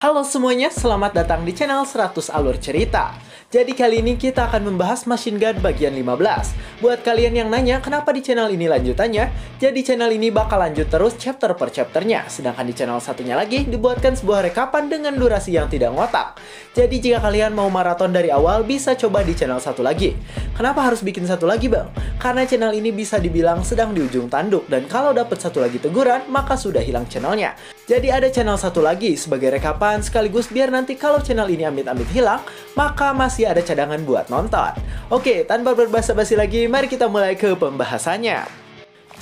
Halo semuanya, selamat datang di channel 100 Alur Cerita. Jadi kali ini kita akan membahas Machine Gun bagian 15. Buat kalian yang nanya kenapa di channel ini lanjutannya, jadi channel ini bakal lanjut terus chapter per chapternya. Sedangkan di channel satunya lagi dibuatkan sebuah rekapan dengan durasi yang tidak ngotak. Jadi jika kalian mau maraton dari awal, bisa coba di channel satu lagi. Kenapa harus bikin satu lagi bang? Karena channel ini bisa dibilang sedang di ujung tanduk, dan kalau dapat satu lagi teguran, maka sudah hilang channelnya. Jadi ada channel satu lagi sebagai rekapan sekaligus biar nanti kalau channel ini amit-amit hilang, maka masih ada cadangan buat nonton. Oke, tanpa berbasa-basi lagi, mari kita mulai ke pembahasannya.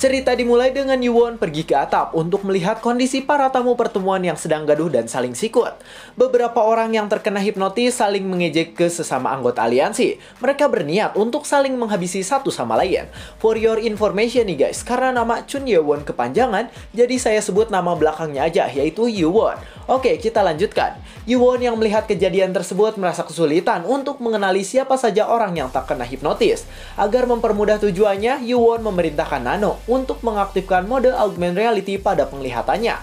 Cerita dimulai dengan Yuwon pergi ke atap untuk melihat kondisi para tamu pertemuan yang sedang gaduh dan saling sikut. Beberapa orang yang terkena hipnotis saling mengejek ke sesama anggota aliansi. Mereka berniat untuk saling menghabisi satu sama lain. For your information nih guys, karena nama Chun Yewon kepanjangan, jadi saya sebut nama belakangnya aja, yaitu Yuwon. Oke, kita lanjutkan. Yuwon yang melihat kejadian tersebut merasa kesulitan untuk mengenali siapa saja orang yang terkena hipnotis. Agar mempermudah tujuannya, Yuwon memerintahkan Nano untuk mengaktifkan mode augmented reality pada penglihatannya.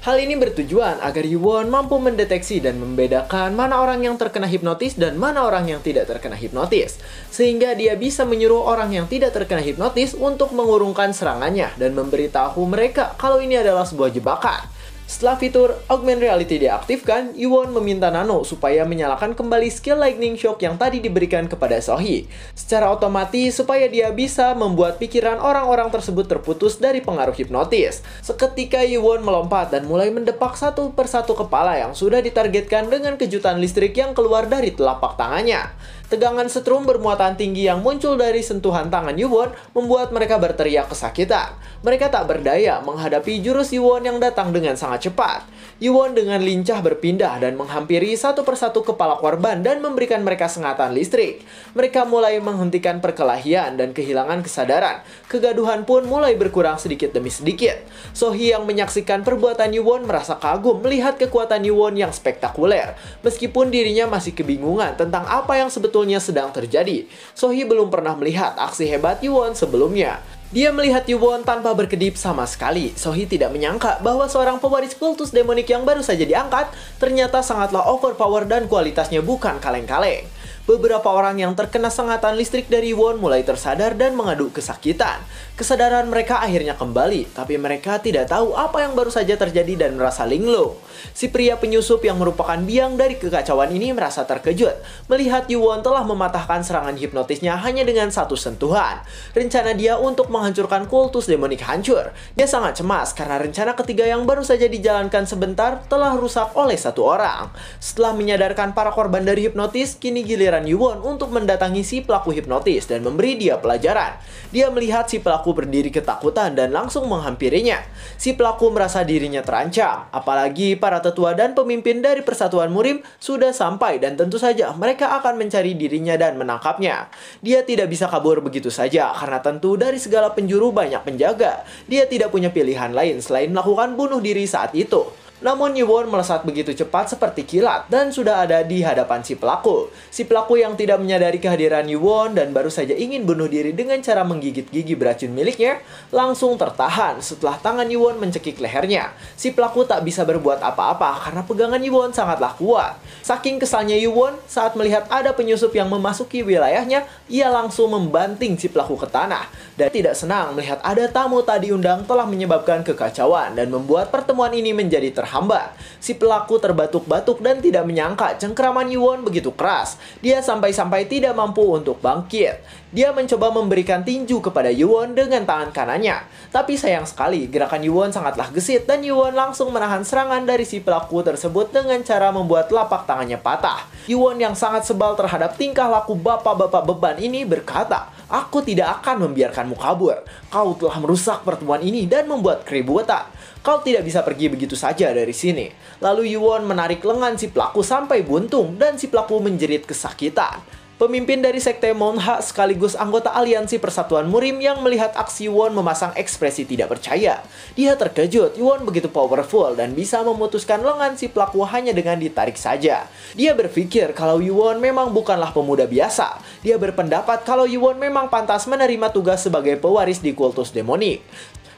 Hal ini bertujuan agar Yuwon mampu mendeteksi dan membedakan mana orang yang terkena hipnotis dan mana orang yang tidak terkena hipnotis. Sehingga dia bisa menyuruh orang yang tidak terkena hipnotis untuk mengurungkan serangannya dan memberitahu mereka kalau ini adalah sebuah jebakan. Setelah fitur Augmented Reality diaktifkan, Yuwon meminta Nano supaya menyalakan kembali skill Lightning Shock yang tadi diberikan kepada Sohee. Secara otomatis supaya dia bisa membuat pikiran orang-orang tersebut terputus dari pengaruh hipnotis. Seketika Yuwon melompat dan mulai mendepak satu persatu kepala yang sudah ditargetkan dengan kejutan listrik yang keluar dari telapak tangannya. Tegangan setrum bermuatan tinggi yang muncul dari sentuhan tangan Yuwon membuat mereka berteriak kesakitan. Mereka tak berdaya menghadapi jurus Yuwon yang datang dengan sangat cepat. Yuwon dengan lincah berpindah dan menghampiri satu persatu kepala korban dan memberikan mereka sengatan listrik. Mereka mulai menghentikan perkelahian dan kehilangan kesadaran. Kegaduhan pun mulai berkurang sedikit demi sedikit. Sohee yang menyaksikan perbuatan Yuwon merasa kagum melihat kekuatan Yuwon yang spektakuler. Meskipun dirinya masih kebingungan tentang apa yang sebetulnya sedang terjadi. Sohee belum pernah melihat aksi hebat Yuwon sebelumnya. Dia melihat Yuwon tanpa berkedip sama sekali. Sohee tidak menyangka bahwa seorang pewaris kultus demonik yang baru saja diangkat ternyata sangatlah overpower dan kualitasnya bukan kaleng-kaleng. Beberapa orang yang terkena sengatan listrik dari Yuwon mulai tersadar dan mengadu kesakitan. Kesadaran mereka akhirnya kembali, tapi mereka tidak tahu apa yang baru saja terjadi dan merasa linglung. Si pria penyusup yang merupakan biang dari kekacauan ini merasa terkejut melihat Yuwon telah mematahkan serangan hipnotisnya hanya dengan satu sentuhan. Rencana dia untuk menghancurkan kultus demonik hancur. Dia sangat cemas karena rencana ketiga yang baru saja dijalankan sebentar telah rusak oleh satu orang. Setelah menyadarkan para korban dari hipnotis, kini giliran Yuwon untuk mendatangi si pelaku hipnotis dan memberi dia pelajaran. Dia melihat si pelaku berdiri ketakutan dan langsung menghampirinya. Si pelaku merasa dirinya terancam, apalagi para tetua dan pemimpin dari Persatuan Murim sudah sampai dan tentu saja mereka akan mencari dirinya dan menangkapnya. Dia tidak bisa kabur begitu saja karena tentu dari segala penjuru banyak penjaga. Dia tidak punya pilihan lain selain melakukan bunuh diri saat itu. Namun Yuwon melesat begitu cepat seperti kilat dan sudah ada di hadapan si pelaku. Si pelaku yang tidak menyadari kehadiran Yuwon dan baru saja ingin bunuh diri dengan cara menggigit gigi beracun miliknya, langsung tertahan setelah tangan Yuwon mencekik lehernya. Si pelaku tak bisa berbuat apa-apa karena pegangan Yuwon sangatlah kuat. Saking kesalnya Yuwon saat melihat ada penyusup yang memasuki wilayahnya, ia langsung membanting si pelaku ke tanah. Dan tidak senang melihat ada tamu tak diundang telah menyebabkan kekacauan dan membuat pertemuan ini menjadi terhambat. Si pelaku terbatuk-batuk dan tidak menyangka cengkraman Yuwon begitu keras. Dia sampai-sampai tidak mampu untuk bangkit. Dia mencoba memberikan tinju kepada Yuwon dengan tangan kanannya. Tapi sayang sekali, gerakan Yuwon sangatlah gesit dan Yuwon langsung menahan serangan dari si pelaku tersebut dengan cara membuat telapak tangannya patah. Yuwon yang sangat sebal terhadap tingkah laku bapak-bapak beban ini berkata, "Aku tidak akan membiarkanmu kabur. Kau telah merusak pertemuan ini dan membuat keributan. Kau tidak bisa pergi begitu saja dari sini." Lalu Yuwon menarik lengan si pelaku sampai buntung dan si pelaku menjerit kesakitan. Pemimpin dari Sekte Monha sekaligus anggota aliansi Persatuan Murim yang melihat aksi Yuwon memasang ekspresi tidak percaya. Dia terkejut, Yuwon begitu powerful dan bisa memutuskan lengan si pelaku hanya dengan ditarik saja. Dia berpikir kalau Yuwon memang bukanlah pemuda biasa. Dia berpendapat kalau Yuwon memang pantas menerima tugas sebagai pewaris di kultus demonik.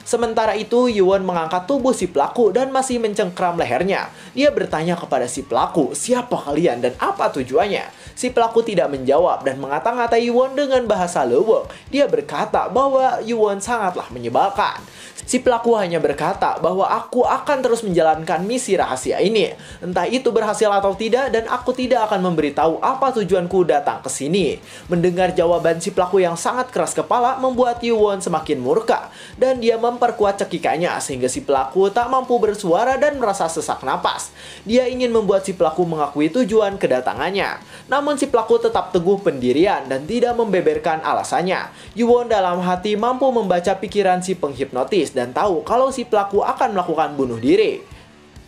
Sementara itu, Yuwon mengangkat tubuh si pelaku dan masih mencengkram lehernya. Dia bertanya kepada si pelaku, siapa kalian dan apa tujuannya? Si pelaku tidak menjawab dan mengata-ngatai Yuwon dengan bahasa Leweng. Dia berkata bahwa Yuwon sangatlah menyebalkan. Si pelaku hanya berkata bahwa aku akan terus menjalankan misi rahasia ini. Entah itu berhasil atau tidak dan aku tidak akan memberitahu apa tujuanku datang ke sini. Mendengar jawaban si pelaku yang sangat keras kepala membuat Yuwon semakin murka. Dan dia memperkuat cekikannya sehingga si pelaku tak mampu bersuara dan merasa sesak napas. Dia ingin membuat si pelaku mengakui tujuan kedatangannya. Namun si pelaku tetap teguh pendirian dan tidak membeberkan alasannya. Yuwon dalam hati mampu membaca pikiran si penghipnotis dan tahu kalau si pelaku akan melakukan bunuh diri.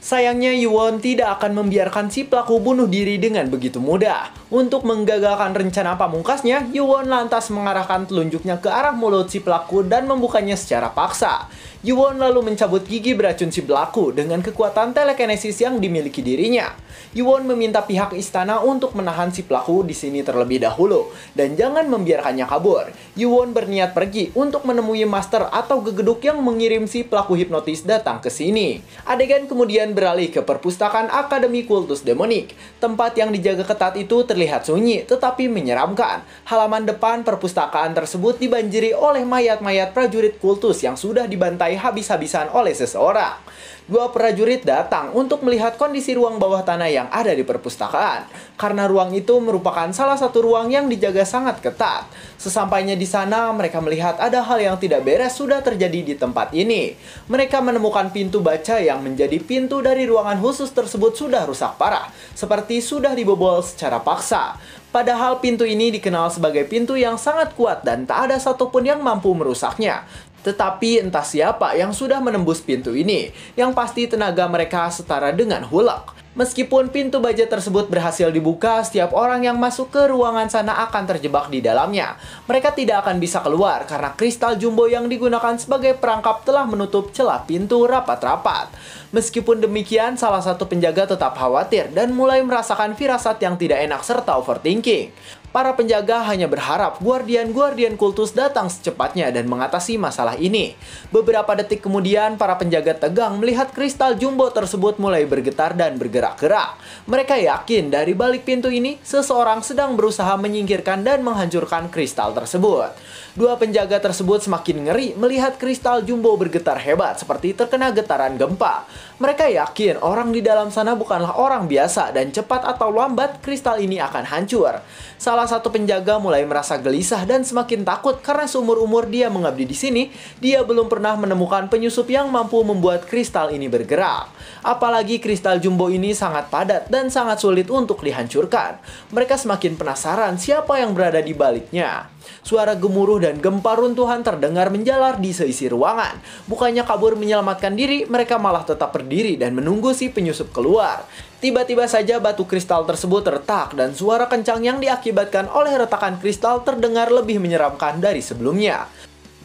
Sayangnya Yuwon tidak akan membiarkan si pelaku bunuh diri dengan begitu mudah. Untuk menggagalkan rencana pamungkasnya, Yuwon lantas mengarahkan telunjuknya ke arah mulut si pelaku dan membukanya secara paksa. Yuwon lalu mencabut gigi beracun si pelaku dengan kekuatan telekinesis yang dimiliki dirinya. Yuwon meminta pihak istana untuk menahan si pelaku di sini terlebih dahulu dan jangan membiarkannya kabur. Yuwon berniat pergi untuk menemui master atau gegeduk yang mengirim si pelaku hipnotis datang ke sini. Adegan kemudian beralih ke perpustakaan Akademi Kultus Demonik. Tempat yang dijaga ketat itu terlihat sunyi tetapi menyeramkan. Halaman depan perpustakaan tersebut dibanjiri oleh mayat-mayat prajurit kultus yang sudah dibantai habis-habisan oleh seseorang. Dua prajurit datang untuk melihat kondisi ruang bawah tanah yang ada di perpustakaan. Karena ruang itu merupakan salah satu ruang yang dijaga sangat ketat. Sesampainya di sana, mereka melihat ada hal yang tidak beres sudah terjadi di tempat ini. Mereka menemukan pintu baca yang menjadi pintu dari ruangan khusus tersebut sudah rusak parah, seperti sudah dibobol secara paksa. Padahal pintu ini dikenal sebagai pintu yang sangat kuat dan tak ada satupun yang mampu merusaknya. Tetapi entah siapa yang sudah menembus pintu ini, yang pasti tenaga mereka setara dengan hulak. Meskipun pintu baja tersebut berhasil dibuka, setiap orang yang masuk ke ruangan sana akan terjebak di dalamnya. Mereka tidak akan bisa keluar karena kristal jumbo yang digunakan sebagai perangkap telah menutup celah pintu rapat-rapat. Meskipun demikian, salah satu penjaga tetap khawatir dan mulai merasakan firasat yang tidak enak serta overthinking. Para penjaga hanya berharap guardian-guardian kultus datang secepatnya dan mengatasi masalah ini. Beberapa detik kemudian, para penjaga tegang melihat kristal jumbo tersebut mulai bergetar dan bergerak-gerak. Mereka yakin dari balik pintu ini, seseorang sedang berusaha menyingkirkan dan menghancurkan kristal tersebut. Dua penjaga tersebut semakin ngeri melihat kristal jumbo bergetar hebat seperti terkena getaran gempa. Mereka yakin orang di dalam sana bukanlah orang biasa dan cepat atau lambat kristal ini akan hancur. Salah satu penjaga mulai merasa gelisah dan semakin takut karena seumur-umur dia mengabdi di sini, dia belum pernah menemukan penyusup yang mampu membuat kristal ini bergerak. Apalagi kristal jumbo ini sangat padat dan sangat sulit untuk dihancurkan. Mereka semakin penasaran siapa yang berada di baliknya. Suara gemuruh dan gempa runtuhan terdengar menjalar di seisi ruangan. Bukannya kabur menyelamatkan diri, mereka malah tetap berdiri dan menunggu si penyusup keluar. Tiba-tiba saja batu kristal tersebut retak dan suara kencang yang diakibatkan oleh retakan kristal terdengar lebih menyeramkan dari sebelumnya.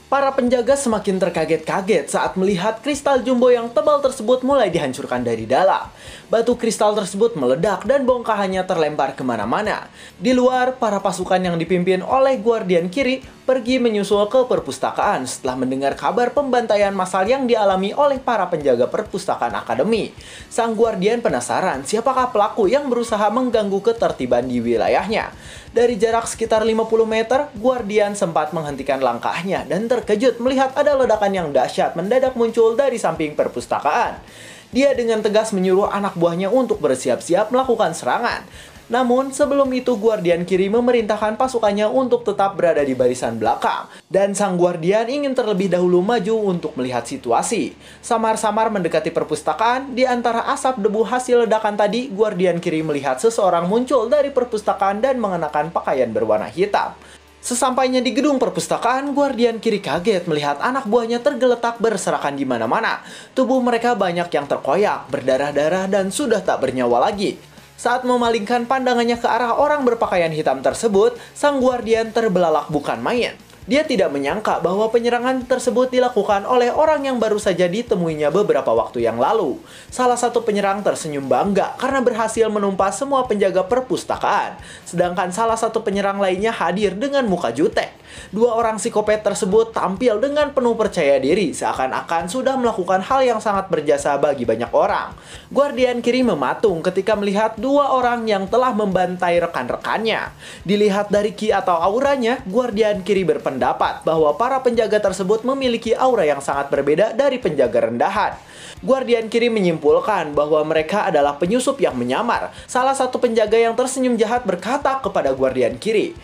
Para penjaga semakin terkaget-kaget saat melihat kristal jumbo yang tebal tersebut mulai dihancurkan dari dalam. Batu kristal tersebut meledak dan bongkahannya terlempar kemana-mana. Di luar, para pasukan yang dipimpin oleh Guardian Kiri pergi menyusul ke perpustakaan setelah mendengar kabar pembantaian massal yang dialami oleh para penjaga perpustakaan akademi. Sang Guardian penasaran siapakah pelaku yang berusaha mengganggu ketertiban di wilayahnya. Dari jarak sekitar 50 meter, Guardian sempat menghentikan langkahnya dan terkejut melihat ada ledakan yang dahsyat mendadak muncul dari samping perpustakaan. Dia dengan tegas menyuruh anak buahnya untuk bersiap-siap melakukan serangan. Namun, sebelum itu Guardian Kiri memerintahkan pasukannya untuk tetap berada di barisan belakang. Dan sang Guardian ingin terlebih dahulu maju untuk melihat situasi. Samar-samar mendekati perpustakaan, di antara asap debu hasil ledakan tadi, Guardian Kiri melihat seseorang muncul dari perpustakaan dan mengenakan pakaian berwarna hitam. Sesampainya di gedung perpustakaan, Guardian Kiri kaget melihat anak buahnya tergeletak berserakan di mana-mana. Tubuh mereka banyak yang terkoyak, berdarah-darah, dan sudah tak bernyawa lagi. Saat memalingkan pandangannya ke arah orang berpakaian hitam tersebut, sang Guardian terbelalak bukan main. Dia tidak menyangka bahwa penyerangan tersebut dilakukan oleh orang yang baru saja ditemuinya beberapa waktu yang lalu. Salah satu penyerang tersenyum bangga karena berhasil menumpas semua penjaga perpustakaan. Sedangkan salah satu penyerang lainnya hadir dengan muka jutek. Dua orang psikopat tersebut tampil dengan penuh percaya diri, seakan-akan sudah melakukan hal yang sangat berjasa bagi banyak orang. Guardian kiri mematung ketika melihat dua orang yang telah membantai rekan-rekannya. Dilihat dari ki atau auranya, Guardian kiri berpendapat bahwa para penjaga tersebut memiliki aura yang sangat berbeda dari penjaga rendahan. Guardian kiri menyimpulkan bahwa mereka adalah penyusup yang menyamar. Salah satu penjaga yang tersenyum jahat berkata kepada Guardian kiri,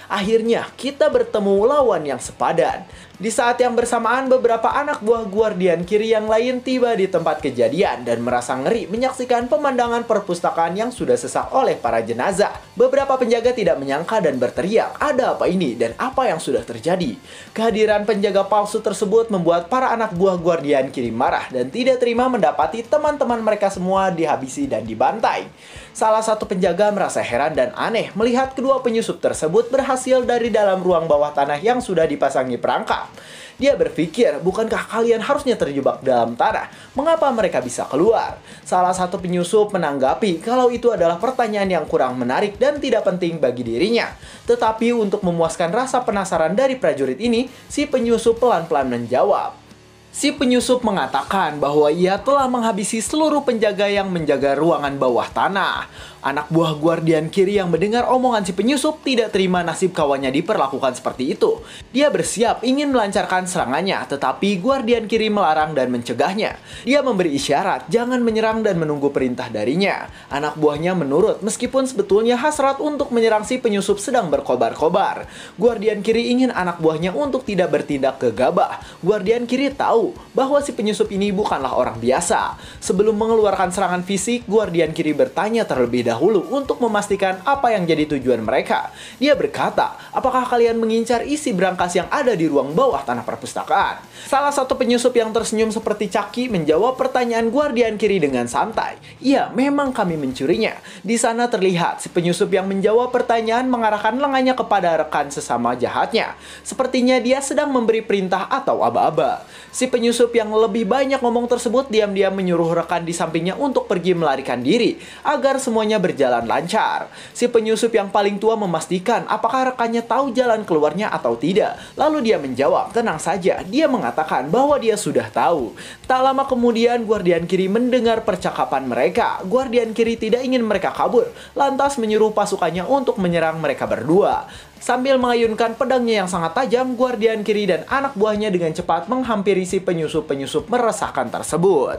"Akhirnya kita bertemu lawan yang sepadan." Di saat yang bersamaan, beberapa anak buah Guardian kiri yang lain tiba di tempat kejadian dan merasa ngeri menyaksikan pemandangan perpustakaan yang sudah sesak oleh para jenazah. Beberapa penjaga tidak menyangka dan berteriak, "Ada apa ini dan apa yang sudah terjadi?" Kehadiran penjaga palsu tersebut membuat para anak buah Guardian kiri marah dan tidak terima mendapati teman-teman mereka semua dihabisi dan dibantai. Salah satu penjaga merasa heran dan aneh melihat kedua penyusup tersebut berhasil dari dalam ruang bawah tanah yang sudah dipasangi perangkap. Dia berpikir, bukankah kalian harusnya terjebak dalam tanah? Mengapa mereka bisa keluar? Salah satu penyusup menanggapi kalau itu adalah pertanyaan yang kurang menarik dan tidak penting bagi dirinya. Tetapi untuk memuaskan rasa penasaran dari prajurit ini, si penyusup pelan-pelan menjawab. Si penyusup mengatakan bahwa ia telah menghabisi seluruh penjaga yang menjaga ruangan bawah tanah. Anak buah Guardian kiri yang mendengar omongan si penyusup tidak terima nasib kawannya diperlakukan seperti itu. Dia bersiap ingin melancarkan serangannya, tetapi Guardian kiri melarang dan mencegahnya. Dia memberi isyarat jangan menyerang dan menunggu perintah darinya. Anak buahnya menurut meskipun sebetulnya hasrat untuk menyerang si penyusup sedang berkobar-kobar. Guardian kiri ingin anak buahnya untuk tidak bertindak gegabah. Guardian kiri tahu bahwa si penyusup ini bukanlah orang biasa. Sebelum mengeluarkan serangan fisik, Guardian kiri bertanya terlebih dahulu untuk memastikan apa yang jadi tujuan mereka. Dia berkata, "Apakah kalian mengincar isi berangkas yang ada di ruang bawah tanah perpustakaan?" Salah satu penyusup yang tersenyum seperti Caki menjawab pertanyaan Guardian kiri dengan santai. "Iya, memang kami mencurinya." Di sana terlihat si penyusup yang menjawab pertanyaan mengarahkan lengannya kepada rekan sesama jahatnya. Sepertinya dia sedang memberi perintah atau aba-aba. Si penyusup yang lebih banyak ngomong tersebut diam-diam menyuruh rekan di sampingnya untuk pergi melarikan diri agar semuanya berjalan lancar. Si penyusup yang paling tua memastikan apakah rekannya tahu jalan keluarnya atau tidak. Lalu dia menjawab, "Tenang saja." Dia mengatakan bahwa dia sudah tahu. Tak lama kemudian Guardian kiri mendengar percakapan mereka. Guardian kiri tidak ingin mereka kabur, lantas menyuruh pasukannya untuk menyerang mereka berdua. Sambil mengayunkan pedangnya yang sangat tajam, Guardian kiri dan anak buahnya dengan cepat menghampiri si penyusup-penyusup meresahkan tersebut.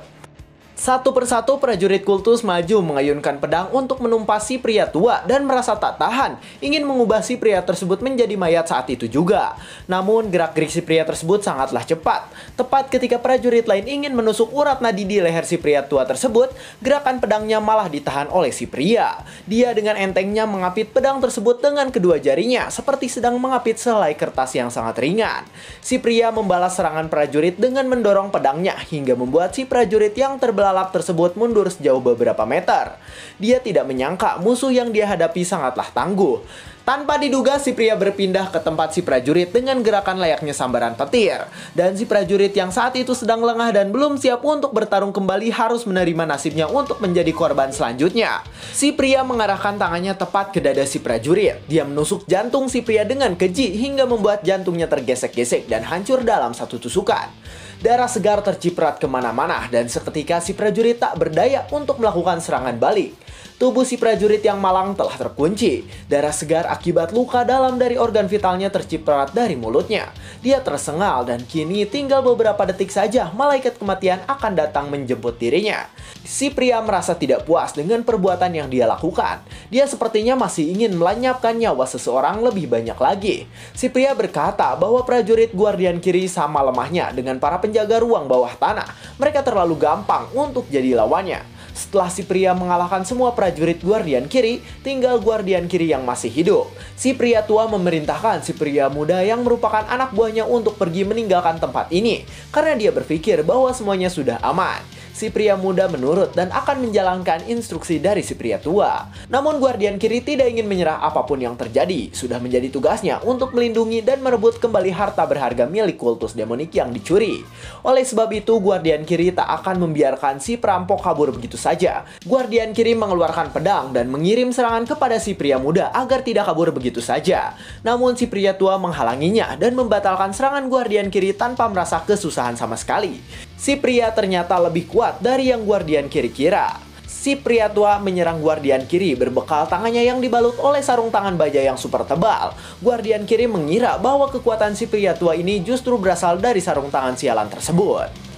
Satu persatu prajurit kultus maju mengayunkan pedang untuk menumpas si pria tua dan merasa tak tahan, ingin mengubah si pria tersebut menjadi mayat saat itu juga. Namun gerak-gerik si pria tersebut sangatlah cepat. Tepat ketika prajurit lain ingin menusuk urat nadi di leher si pria tua tersebut, gerakan pedangnya malah ditahan oleh si pria. Dia dengan entengnya mengapit pedang tersebut dengan kedua jarinya, seperti sedang mengapit selai kertas yang sangat ringan. Si pria membalas serangan prajurit dengan mendorong pedangnya hingga membuat si prajurit yang terbelah tersebut mundur sejauh beberapa meter. Dia tidak menyangka musuh yang dia hadapi sangatlah tangguh. Tanpa diduga si pria berpindah ke tempat si prajurit dengan gerakan layaknya sambaran petir. Dan si prajurit yang saat itu sedang lengah dan belum siap untuk bertarung kembali harus menerima nasibnya untuk menjadi korban selanjutnya. Si pria mengarahkan tangannya tepat ke dada si prajurit. Dia menusuk jantung si pria dengan keji hingga membuat jantungnya tergesek-gesek dan hancur dalam satu tusukan. Darah segar terciprat kemana-mana dan seketika si prajurit tak berdaya untuk melakukan serangan balik. Tubuh si prajurit yang malang telah terkunci. Darah segar akibat luka dalam dari organ vitalnya terciprat dari mulutnya. Dia tersengal dan kini tinggal beberapa detik saja malaikat kematian akan datang menjemput dirinya. Si pria merasa tidak puas dengan perbuatan yang dia lakukan. Dia sepertinya masih ingin melenyapkan nyawa seseorang lebih banyak lagi. Si pria berkata bahwa prajurit Guardian kiri sama lemahnya dengan para penjaga ruang bawah tanah. Mereka terlalu gampang untuk jadi lawannya. Setelah si pria mengalahkan semua prajurit Guardian kiri, tinggal Guardian kiri yang masih hidup. Si pria tua memerintahkan si pria muda yang merupakan anak buahnya untuk pergi meninggalkan tempat ini, karena dia berpikir bahwa semuanya sudah aman. Si pria muda menurut dan akan menjalankan instruksi dari si pria tua. Namun guardian kiri tidak ingin menyerah apapun yang terjadi. Sudah menjadi tugasnya untuk melindungi dan merebut kembali harta berharga milik kultus demonik yang dicuri. Oleh sebab itu, guardian kiri tak akan membiarkan si perampok kabur begitu saja. Guardian kiri mengeluarkan pedang dan mengirim serangan kepada si pria muda agar tidak kabur begitu saja. Namun si pria tua menghalanginya dan membatalkan serangan guardian kiri tanpa merasa kesusahan sama sekali. Si pria ternyata lebih kuat dari yang guardian kiri kira. Si pria tua menyerang guardian kiri berbekal tangannya yang dibalut oleh sarung tangan baja yang super tebal. Guardian kiri mengira bahwa kekuatan si pria tua ini justru berasal dari sarung tangan sialan tersebut.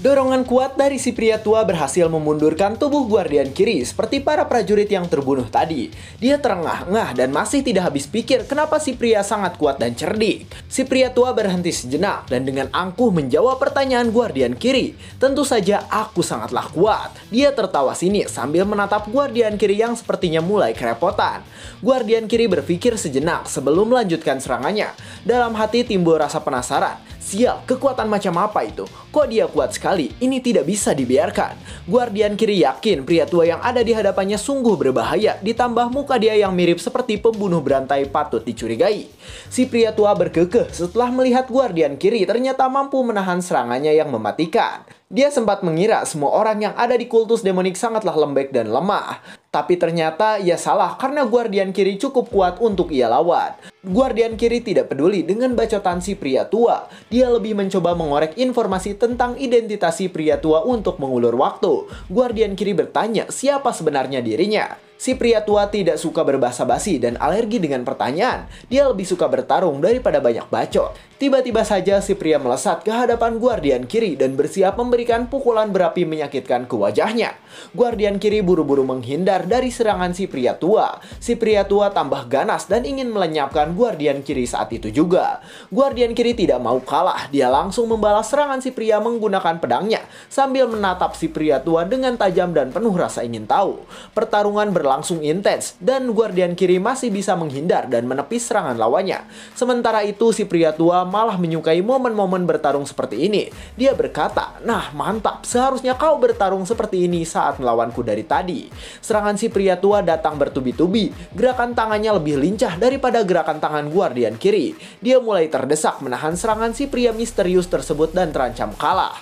Dorongan kuat dari si pria tua berhasil memundurkan tubuh guardian kiri seperti para prajurit yang terbunuh tadi. Dia terengah-engah dan masih tidak habis pikir kenapa si pria sangat kuat dan cerdik. Si pria tua berhenti sejenak dan dengan angkuh menjawab pertanyaan guardian kiri. Tentu saja aku sangatlah kuat. Dia tertawa sinis sambil menatap guardian kiri yang sepertinya mulai kerepotan. Guardian kiri berpikir sejenak sebelum melanjutkan serangannya. Dalam hati timbul rasa penasaran. Sial, kekuatan macam apa itu? Kok dia kuat sekali? Ini tidak bisa dibiarkan. Guardian kiri yakin pria tua yang ada di hadapannya sungguh berbahaya, ditambah muka dia yang mirip seperti pembunuh berantai patut dicurigai. Si pria tua berkekeh setelah melihat guardian kiri ternyata mampu menahan serangannya yang mematikan. Dia sempat mengira semua orang yang ada di kultus demonik sangatlah lembek dan lemah. Tapi ternyata ia salah karena guardian kiri cukup kuat untuk ia lawan. Guardian kiri tidak peduli dengan bacotan si pria tua. Dia lebih mencoba mengorek informasi tentang identitas si pria tua untuk mengulur waktu. Guardian kiri bertanya siapa sebenarnya dirinya. Si pria tua tidak suka berbasa-basi dan alergi dengan pertanyaan. Dia lebih suka bertarung daripada banyak bacot. Tiba-tiba saja si pria melesat ke hadapan guardian kiri dan bersiap memberikan pukulan berapi menyakitkan ke wajahnya. Guardian kiri buru-buru menghindar dari serangan si pria tua. Si pria tua tambah ganas dan ingin melenyapkan guardian kiri saat itu juga. Guardian kiri tidak mau kalah. Dia langsung membalas serangan si pria menggunakan pedangnya sambil menatap si pria tua dengan tajam dan penuh rasa ingin tahu. Pertarungan berlangsung intens dan guardian kiri masih bisa menghindar dan menepis serangan lawannya. Sementara itu si pria tua malah menyukai momen-momen bertarung seperti ini. Dia berkata, "Nah, mantap, seharusnya kau bertarung seperti ini saat melawanku dari tadi." Serangan si pria tua datang bertubi-tubi. Gerakan tangannya lebih lincah daripada gerakan tangan guardian kiri. Dia mulai terdesak menahan serangan si pria misterius tersebut dan terancam kalah.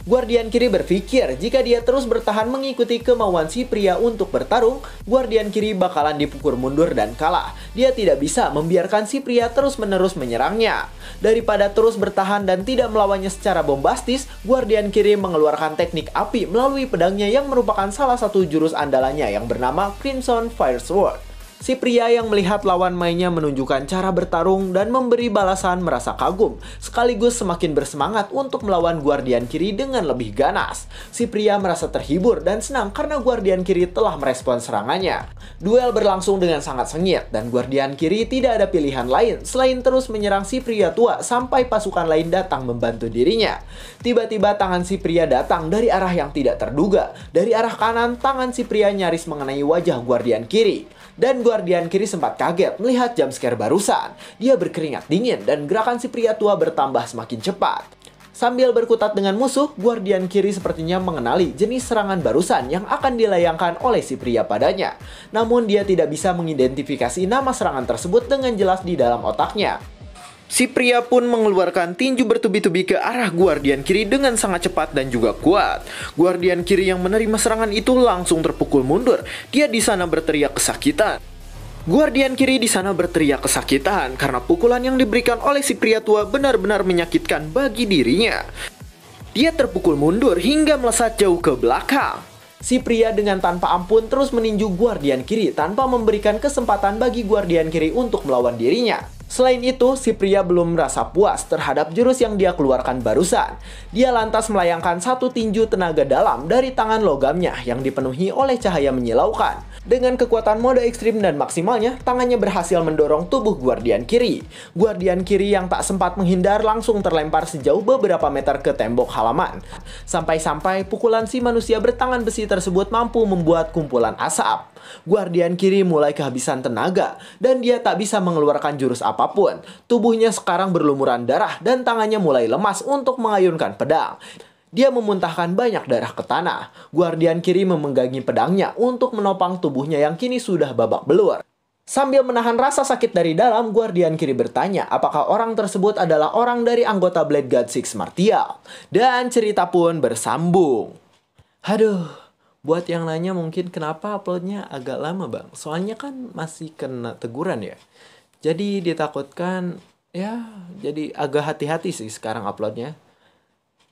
Guardian kiri berpikir jika dia terus bertahan mengikuti kemauan si pria untuk bertarung, guardian kiri bakalan dipukul mundur dan kalah. Dia tidak bisa membiarkan si pria terus-menerus menyerangnya. Daripada terus bertahan dan tidak melawannya secara bombastis, guardian kiri mengeluarkan teknik api melalui pedangnya yang merupakan salah satu jurus andalannya yang bernama Crimson Fire Sword. Si pria yang melihat lawan mainnya menunjukkan cara bertarung dan memberi balasan merasa kagum, sekaligus semakin bersemangat untuk melawan guardian kiri dengan lebih ganas. Si pria merasa terhibur dan senang karena guardian kiri telah merespon serangannya. Duel berlangsung dengan sangat sengit dan guardian kiri tidak ada pilihan lain selain terus menyerang si pria tua sampai pasukan lain datang membantu dirinya. Tiba-tiba tangan si pria datang dari arah yang tidak terduga. Dari arah kanan, tangan si pria nyaris mengenai wajah guardian kiri. Dan guardian kiri sempat kaget melihat jumpscare barusan. Dia berkeringat dingin dan gerakan si pria tua bertambah semakin cepat. Sambil berkutat dengan musuh, guardian kiri sepertinya mengenali jenis serangan barusan yang akan dilayangkan oleh si pria padanya. Namun dia tidak bisa mengidentifikasi nama serangan tersebut dengan jelas di dalam otaknya. Si pria pun mengeluarkan tinju bertubi-tubi ke arah guardian kiri dengan sangat cepat dan juga kuat. Guardian kiri yang menerima serangan itu langsung terpukul mundur. Dia di sana berteriak kesakitan. Guardian kiri di sana berteriak kesakitan karena pukulan yang diberikan oleh si pria tua benar-benar menyakitkan bagi dirinya. Dia terpukul mundur hingga melesat jauh ke belakang. Si pria dengan tanpa ampun terus meninju guardian kiri tanpa memberikan kesempatan bagi guardian kiri untuk melawan dirinya. Selain itu, si pria belum merasa puas terhadap jurus yang dia keluarkan barusan. Dia lantas melayangkan satu tinju tenaga dalam dari tangan logamnya yang dipenuhi oleh cahaya menyilaukan. Dengan kekuatan mode ekstrim dan maksimalnya, tangannya berhasil mendorong tubuh guardian kiri. Guardian kiri yang tak sempat menghindar langsung terlempar sejauh beberapa meter ke tembok halaman. Sampai-sampai pukulan si manusia bertangan besi tersebut mampu membuat kumpulan asap. Guardian kiri mulai kehabisan tenaga dan dia tak bisa mengeluarkan jurus apapun. Tubuhnya sekarang berlumuran darah dan tangannya mulai lemas untuk mengayunkan pedang. Dia memuntahkan banyak darah ke tanah. Guardian kiri memenggangi pedangnya untuk menopang tubuhnya yang kini sudah babak belur. Sambil menahan rasa sakit dari dalam, Guardian kiri bertanya apakah orang tersebut adalah orang dari anggota Blade God Six Martial. Dan cerita pun bersambung. Aduh, buat yang nanya mungkin kenapa uploadnya agak lama bang. Soalnya kan masih kena teguran ya. Jadi ditakutkan ya, jadi agak hati-hati sih sekarang uploadnya.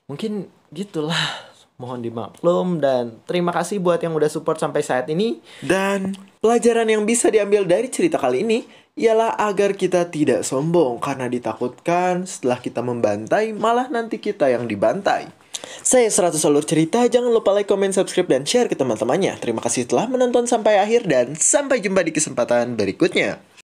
Mungkin gitulah. Mohon dimaklum dan terima kasih buat yang udah support sampai saat ini. Dan pelajaran yang bisa diambil dari cerita kali ini ialah agar kita tidak sombong karena ditakutkan setelah kita membantai malah nanti kita yang dibantai. Saya 100 Alur Cerita, jangan lupa like, comment, subscribe, dan share ke teman-temannya. Terima kasih telah menonton sampai akhir dan sampai jumpa di kesempatan berikutnya.